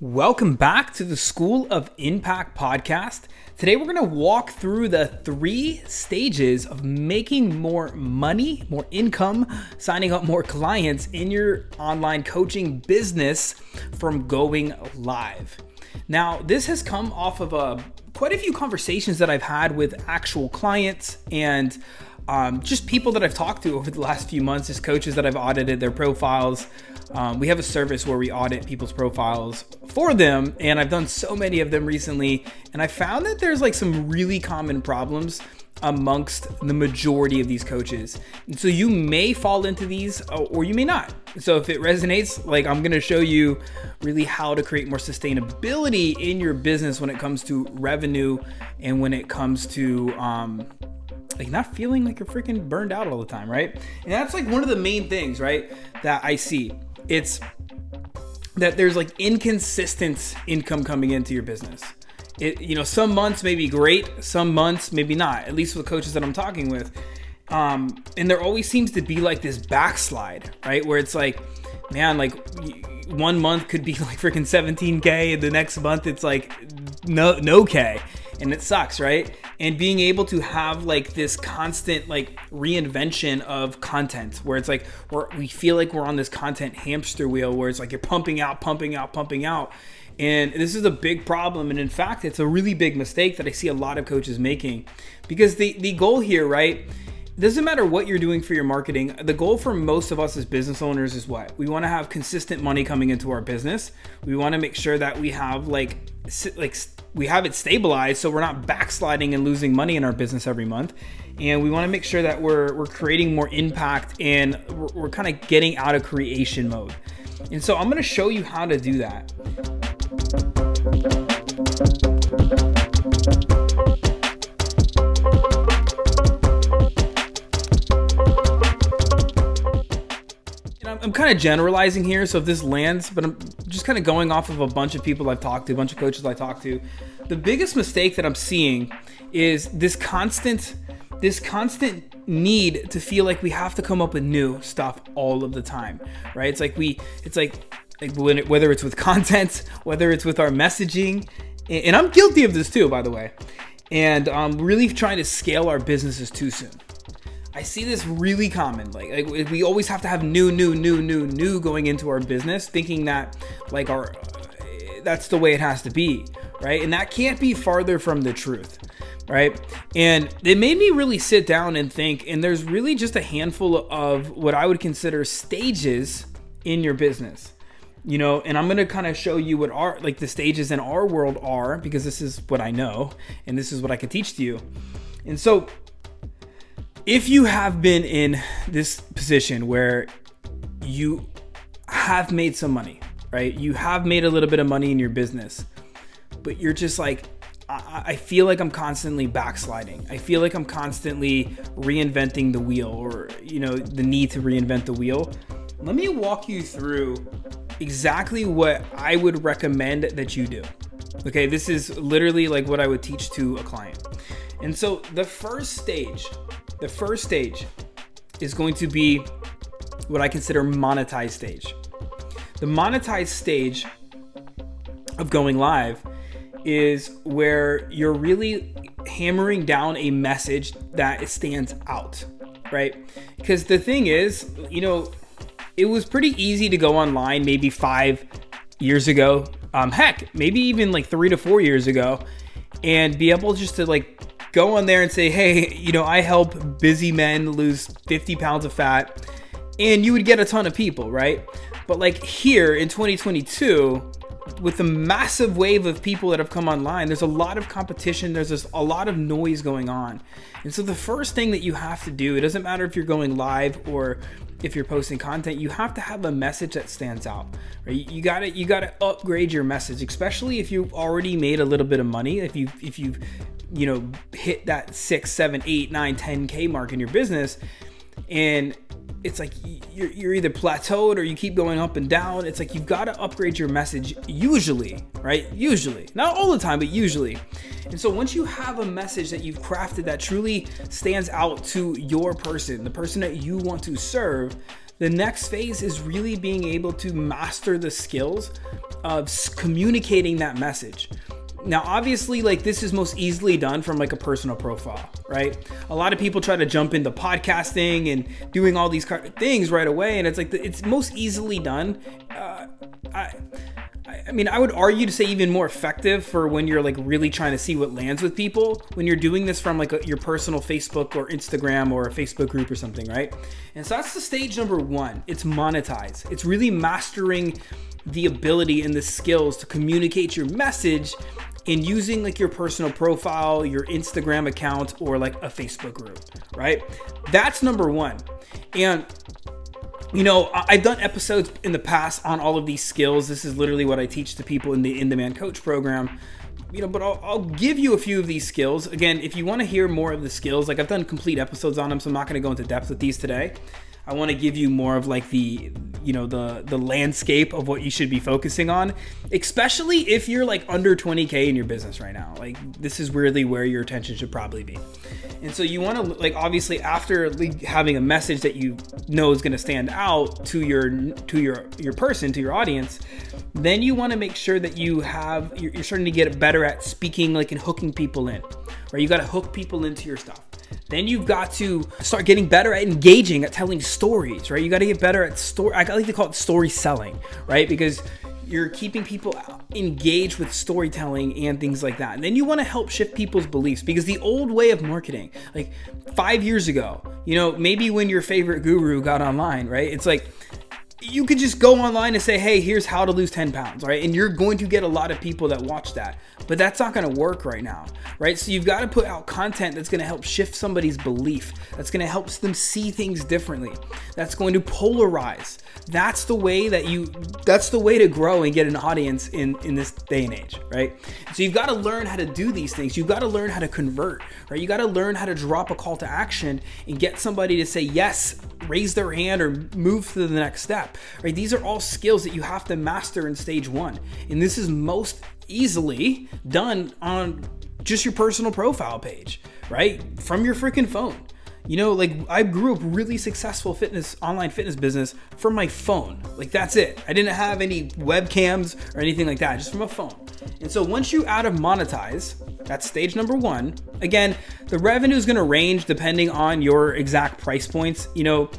Welcome back to the School of Impact podcast. Today we're going to walk through the 3 stages of making more money, more income, signing up more clients in your online coaching business from going live. Now, this has come off of quite a few conversations that I've had with actual clients and just people that I've talked to over the last few months, just coaches that I've audited their profiles. We have a service where we audit people's profiles for them, and I've done so many of them recently, and I found that there's like some really common problems amongst the majority of these coaches. And so you may fall into these or you may not. So if it resonates, like I'm going to show you really how to create more sustainability in your business when it comes to revenue and when it comes to like not feeling like you're freaking burned out all the time, right? And that's like one of the main things, right, that I see. It's that there's like inconsistent income coming into your business. Some months may be great, some months maybe not, at least with coaches that I'm talking with. And there always seems to be like this backslide, right? Where it's like, man, like one month could be like freaking 17K and the next month it's like no K. And it sucks, right? And being able to have like this constant like reinvention of content where it's like we feel like we're on this content hamster wheel where it's like you're pumping out. And this is a big problem. And in fact, it's a really big mistake that I see a lot of coaches making, because the goal here, right? It doesn't matter what you're doing for your marketing. The goal for most of us as business owners is what? We want to have consistent money coming into our business. We want to make sure that we have we have it stabilized so we're not backsliding and losing money in our business every month. And we want to make sure that we're creating more impact and we're kind of getting out of creation mode. And so I'm going to show you how to do that. I'm kind of generalizing here, so if this lands, but I'm just kind of going off of a bunch of people I've talked to, a bunch of coaches I talked to. The biggest mistake that I'm seeing is this constant need to feel like we have to come up with new stuff all of the time, right? It's like whether it's with content, whether it's with our messaging, and I'm guilty of this too, by the way, and really trying to scale our businesses too soon. I see this really common. Like we always have to have new going into our business, thinking that that's the way it has to be, right? And that can't be farther from the truth, right? And it made me really sit down and think, and there's really just a handful of what I would consider stages in your business, and I'm going to kind of show you what the stages in our world are, because this is what I know and this is what I can teach to you. And so if you have been in this position where you have made some money, right? You have made a little bit of money in your business, but you're just like, I feel like I'm constantly backsliding. I feel like I'm constantly reinventing the wheel, or, the need to reinvent the wheel. Let me walk you through exactly what I would recommend that you do. Okay, this is literally like what I would teach to a client. And so the first stage is going to be what I consider Monetized Stage. The Monetized Stage of going live is where you're really hammering down a message that stands out, right? Because the thing is, it was pretty easy to go online maybe 5 years ago, maybe even like 3 to 4 years ago, and be able just to like go on there and say, hey, I help busy men lose 50 pounds of fat, and you would get a ton of people, right? But like here in 2022, with the massive wave of people that have come online, there's a lot of competition. There's just a lot of noise going on. And so the first thing that you have to do, it doesn't matter if you're going live or if you're posting content, you have to have a message that stands out, right? You gotta upgrade your message, especially if you've already made a little bit of money. If you've hit that 6, 7, 8, 9, 10K mark in your business, and it's like you're either plateaued or you keep going up and down. It's like you've got to upgrade your message usually, right? Usually, not all the time, but usually. And so once you have a message that you've crafted that truly stands out to your person, the person that you want to serve, The next phase is really being able to master the skills of communicating that message. Now, obviously, like, this is most easily done from like a personal profile, right? A lot of people try to jump into podcasting and doing all these things right away, and it's like it's most easily done. I mean, I would argue to say even more effective for when you're like really trying to see what lands with people, when you're doing this from like your personal Facebook or Instagram or a Facebook group or something, right? And so that's the stage number one. It's monetize. It's really mastering the ability and the skills to communicate your message in using like your personal profile, your Instagram account, or like a Facebook group, right? That's number one. And you know, I've done episodes in the past on all of these skills. This is literally what I teach to people in the In-Demand Coach program. You know, but I'll give you a few of these skills. Again, if you want to hear more of the skills, like I've done complete episodes on them, so I'm not going to go into depth with these today. I want to give you more of like the landscape of what you should be focusing on, especially if you're like under 20K in your business right now. Like, this is really where your attention should probably be. And so you want to, like, obviously after having a message that you know is going to stand out to your person, to your audience, then you want to make sure that you're starting to get better at speaking, like, and hooking people in, right? You got to hook people into your stuff. Then you've got to start getting better at engaging, at telling stories, right? You got to get better at I like to call it story selling, right? Because you're keeping people engaged with storytelling and things like that. And then you want to help shift people's beliefs, because the old way of marketing, like 5 years ago, you know, maybe when your favorite guru got online, right? It's like, you could just go online and say, hey, here's how to lose 10 pounds, right? And you're going to get a lot of people that watch that, but that's not going to work right now, right? So you've got to put out content that's going to help shift somebody's belief, that's going to help them see things differently, that's going to polarize. That's the way to grow and get an audience in this day and age, right? So you've got to learn how to do these things. You've got to learn how to convert, right? You got to learn how to drop a call to action and get somebody to say yes, raise their hand, or move to the next step, right? These are all skills that you have to master in stage one. And this is most easily done on just your personal profile page, right? From your freaking phone. You know, like, I grew up really successful online fitness business from my phone. Like, that's it. I didn't have any webcams or anything like that, just from a phone. And so once you out of monetize, that's stage number one. Again, the revenue is going to range depending on your exact price points. You know,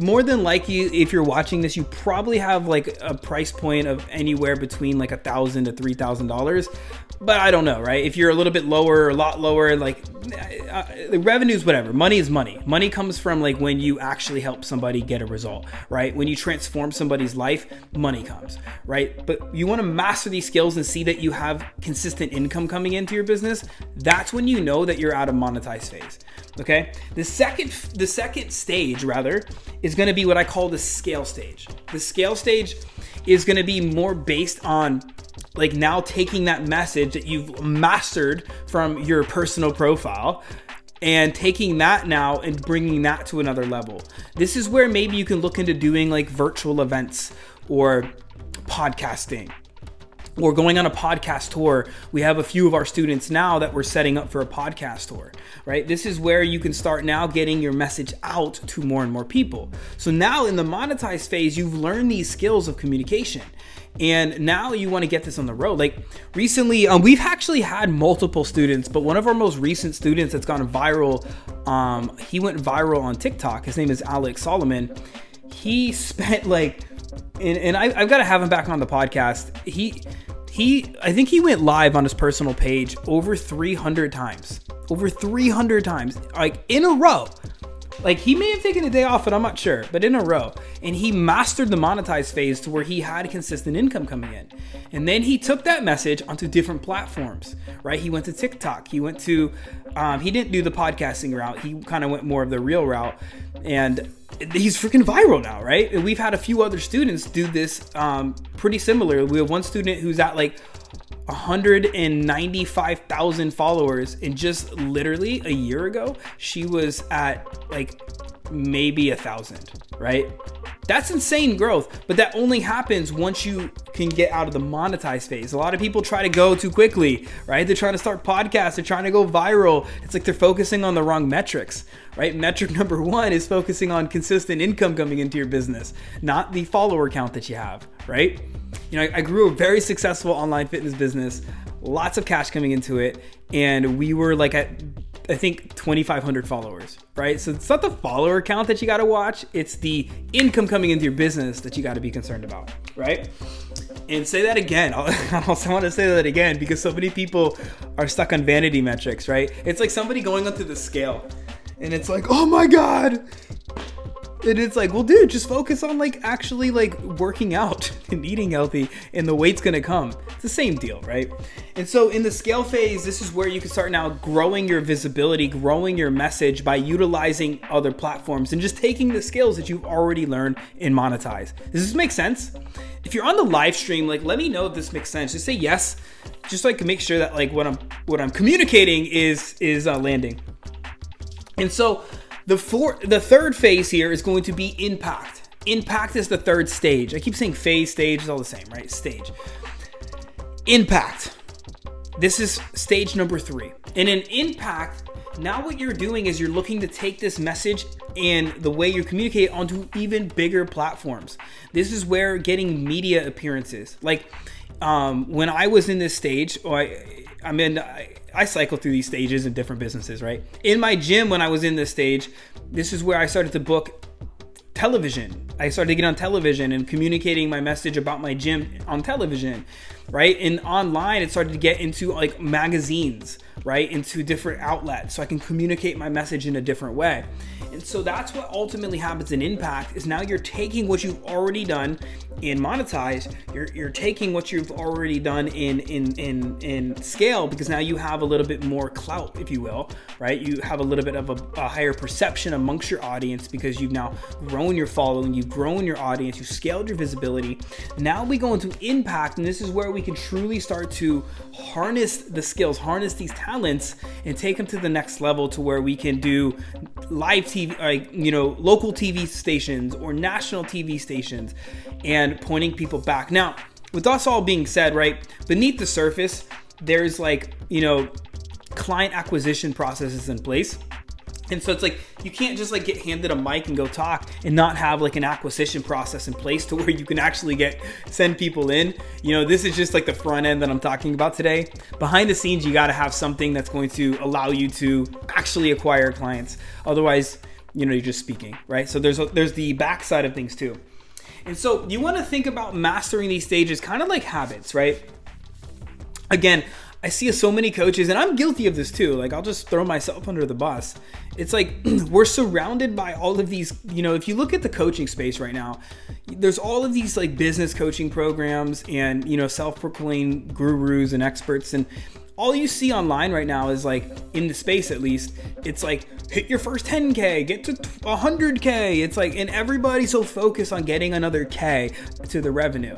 more than likely, if you're watching this, you probably have like a price point of anywhere between like $1,000 to $3,000. But I don't know, right? If you're a little bit lower or a lot lower, like, the revenue is whatever. Money is money. Money comes from like when you actually help somebody get a result, right? When you transform somebody's life, money comes, right? But you want to master these skills and see that you have consistent income coming into your business. That's when you know that you're out of monetized phase. Okay. The second stage rather is going to be what I call the scale stage. The scale stage is going to be more based on like now taking that message that you've mastered from your personal profile and taking that now and bringing that to another level. This is where maybe you can look into doing like virtual events or podcasting or going on a podcast tour. We have a few of our students now that we're setting up for a podcast tour, right? This is where you can start now getting your message out to more and more people. So now in the monetize phase, you've learned these skills of communication. And now you want to get this on the road. Like recently, we've actually had multiple students, but one of our most recent students that's gone viral, he went viral on TikTok. His name is Alex Solomon. He spent like, and I've got to have him back on the podcast. I think he went live on his personal page over 300 times, like in a row. Like he may have taken a day off, and I'm not sure, but in a row. And he mastered the monetize phase to where he had consistent income coming in. And then he took that message onto different platforms, right? He went to TikTok. He went to, he didn't do the podcasting route. He kind of went more of the real route. And he's freaking viral now, right? And we've had a few other students do this pretty similar. We have one student who's at like 195,000 followers, and just literally a year ago she was at like maybe 1,000, right? That's insane growth, but that only happens once you can get out of the monetize phase. A lot of people try to go too quickly, right? They're trying to start podcasts, they're trying to go viral. It's like they're focusing on the wrong metrics, right? Metric number one is focusing on consistent income coming into your business, not the follower count that you have, right? You know, I grew a very successful online fitness business, lots of cash coming into it, and we were like at, I think, 2,500 followers, right? So it's not the follower count that you got to watch. It's the income coming into your business that you got to be concerned about, right? And say that again. I also want to say that again because so many people are stuck on vanity metrics, right? It's like somebody going onto the scale and it's like, oh my God. And it's like, well, dude, just focus on like actually like working out and eating healthy and the weight's going to come. It's the same deal, right? And so in the scale phase, this is where you can start now growing your visibility, growing your message by utilizing other platforms and just taking the skills that you've already learned in Monetize. Does this make sense? If you're on the live stream, like, let me know if this makes sense. Just say yes, just like make sure that like what I'm communicating is landing. And so the third phase here is going to be impact. Impact is the third stage. I keep saying phase, stage is all the same, right? Stage. Impact. This is stage number 3. And in impact, now what you're doing is you're looking to take this message and the way you communicate onto even bigger platforms. This is where getting media appearances. Like when I was in this stage, I cycle through these stages in different businesses, right? In my gym, when I was in this stage, this is where I started to book television. I started to get on television and communicating my message about my gym on television, right? And online, it started to get into like magazines, right? Into different outlets so I can communicate my message in a different way. And so that's what ultimately happens in impact is now you're taking what you've already done in Monetize, you're taking what you've already done in scale because now you have a little bit more clout, if you will, right? You have a little bit of a higher perception amongst your audience because you've now grown your following, you've grown your audience, you've scaled your visibility. Now we go into impact, and this is where we can truly start to harness the skills, harness these talents, and take them to the next level to where we can do live TV, like, you know, local TV stations or national TV stations and pointing people back. Now, with us all being said, right, beneath the surface, there's like, you know, client acquisition processes in place. And so it's like, you can't just like get handed a mic and go talk and not have like an acquisition process in place to where you can actually send people in. You know, this is just like the front end that I'm talking about today. Behind the scenes, you got to have something that's going to allow you to actually acquire clients. Otherwise, you know, you're just speaking, right? So there's the backside of things too. And so you want to think about mastering these stages kind of like habits, right? Again, I see so many coaches, and I'm guilty of this too. Like, I'll just throw myself under the bus. It's like we're surrounded by all of these, you know, if you look at the coaching space right now, there's all of these like business coaching programs and, you know, self-proclaimed gurus and experts. And all you see online right now is like, in the space at least, it's like, hit your first 10K, get to 100K. It's like, and everybody's so focused on getting another K to the revenue.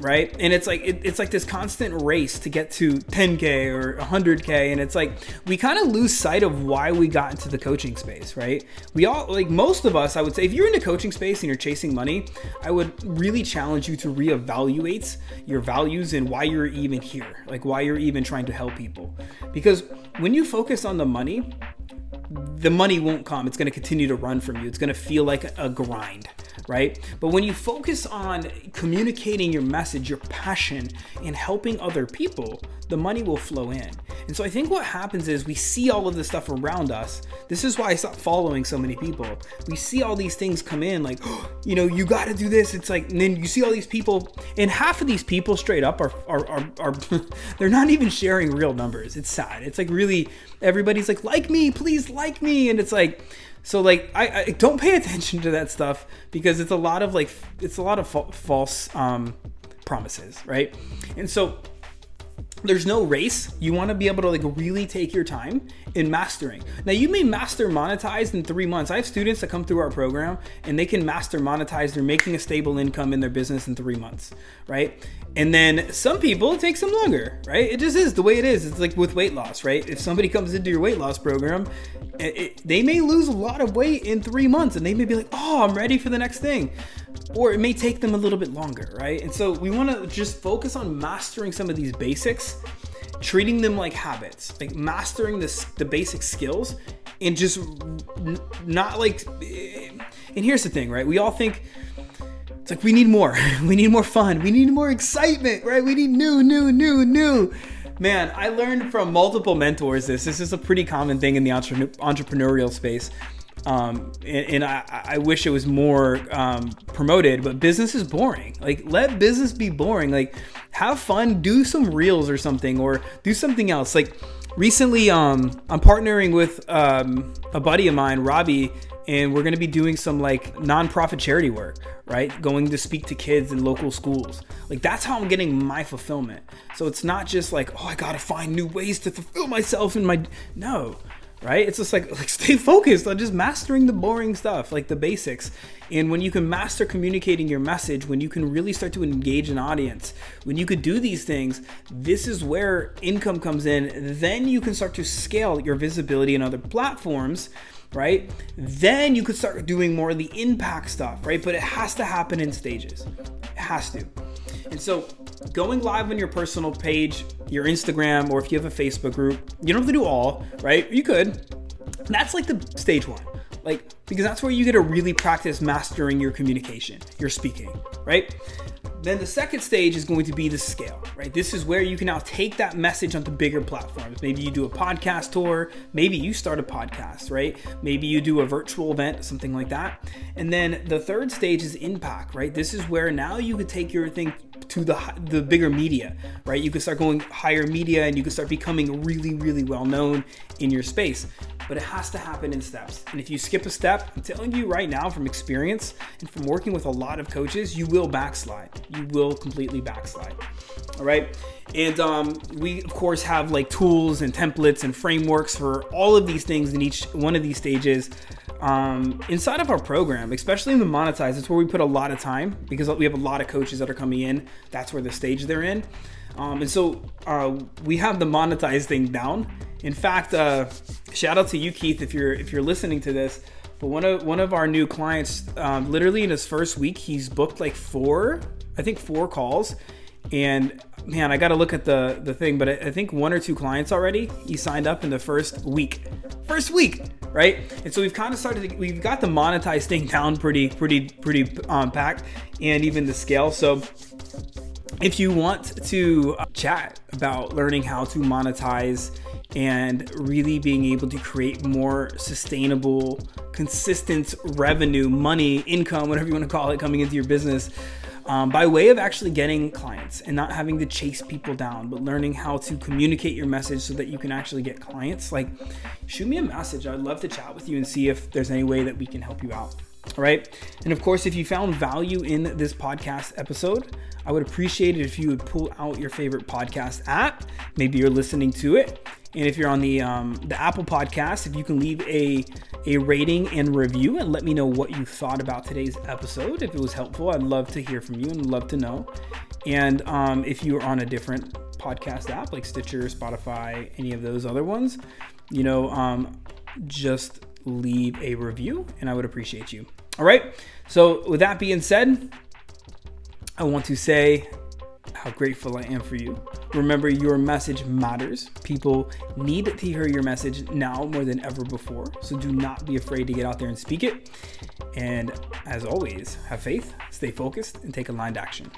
Right? And it's like it's like this constant race to get to 10K or 100K. And it's like we kind of lose sight of why we got into the coaching space, right? We all, like most of us, I would say, if you're in the coaching space and you're chasing money, I would really challenge you to reevaluate your values and why you're even here, like why you're even trying to help people. Because when you focus on the money won't come. It's going to continue to run from you. It's going to feel like a grind, right? But when you focus on communicating your message, your passion, and helping other people, the money will flow in. And so I think what happens is we see all of this stuff around us. This is why I stopped following so many people. We see all these things come in like, oh, you know, you got to do this. It's like, and then you see all these people, and half of these people straight up are they're not even sharing real numbers. It's sad. It's like really, everybody's like me, please like me. And it's like, so like, I don't pay attention to that stuff because it's a lot of false promises, right? And so there's no race. You want to be able to like really take your time in mastering. Now you may master Monetized in 3 months. I have students that come through our program and they can master Monetized. They're making a stable income in their business in 3 months, right? And then some people, it takes them longer, right? It just is the way it is. It's like with weight loss, right? If somebody comes into your weight loss program, they may lose a lot of weight in 3 months and they may be like, oh, I'm ready for the next thing. Or it may take them a little bit longer, right? And so we want to just focus on mastering some of these basics, treating them like habits, like mastering the basic skills, and just not like, and here's the thing, right? We all think it's like, we need more, we need more fun, we need more excitement, right? We need new. Man, I learned from multiple mentors this is a pretty common thing in the entrepreneurial space. And I wish it was more promoted, but business is boring. Like, let business be boring. Like, have fun, do some reels or something, or do something else. Like recently, I'm partnering with a buddy of mine, Robbie, and we're going to be doing some like nonprofit charity work, right? Going to speak to kids in local schools. Like, that's how I'm getting my fulfillment. So it's not just like, oh, I got to find new ways to fulfill myself in no. Right? It's just like stay focused on just mastering the boring stuff, like the basics. And when you can master communicating your message, when you can really start to engage an audience, when you could do these things, this is where income comes in. Then you can start to scale your visibility in other platforms, right? Then you could start doing more of the impact stuff, right? But it has to happen in stages. It has to. And so going live on your personal page, your Instagram, or if you have a Facebook group, you don't have to do all, right? You could. That's like the stage one, like, because that's where you get to really practice mastering your communication, your speaking, right? Then the second stage is going to be the scale, right? This is where you can now take that message onto bigger platforms. Maybe you do a podcast tour, maybe you start a podcast, right? Maybe you do a virtual event, something like that. And then the third stage is impact, right? This is where now you could take your thing to the bigger media, right? You can start going higher media and you can start becoming really, really well known in your space. But it has to happen in steps. And if you skip a step, I'm telling you right now from experience and from working with a lot of coaches, you will backslide. You will completely backslide. All right. And we, of course, have like tools and templates and frameworks for all of these things in each one of these stages inside of our program, especially in the Monetize. It's where we put a lot of time because we have a lot of coaches that are coming in. That's where the stage they're in. And so we have the Monetize thing down. In fact, shout out to you, Keith, if you're listening to this. But one of our new clients, literally in his first week, he's booked like four calls. And man, I got to look at the thing, but I think 1 or 2 clients already he signed up in the first week, right? And so we've kind of we've got the Monetize thing down pretty packed, and even the scale. So if you want to chat about learning how to monetize and really being able to create more sustainable, consistent revenue, money, income, whatever you want to call it, coming into your business, by way of actually getting clients and not having to chase people down, but learning how to communicate your message so that you can actually get clients, like, shoot me a message. I'd love to chat with you and see if there's any way that we can help you out. All right. And of course, if you found value in this podcast episode, I would appreciate it if you would pull out your favorite podcast app. Maybe you're listening to it. And if you're on the Apple Podcast, if you can leave a rating and review and let me know what you thought about today's episode. If it was helpful, I'd love to hear from you and love to know. And if you're on a different podcast app like Stitcher, Spotify, any of those other ones, just leave a review and I would appreciate you. All right. So with that being said, I want to say how grateful I am for you. Remember, your message matters. People need to hear your message now more than ever before. So do not be afraid to get out there and speak it. And as always, have faith, stay focused, and take aligned action.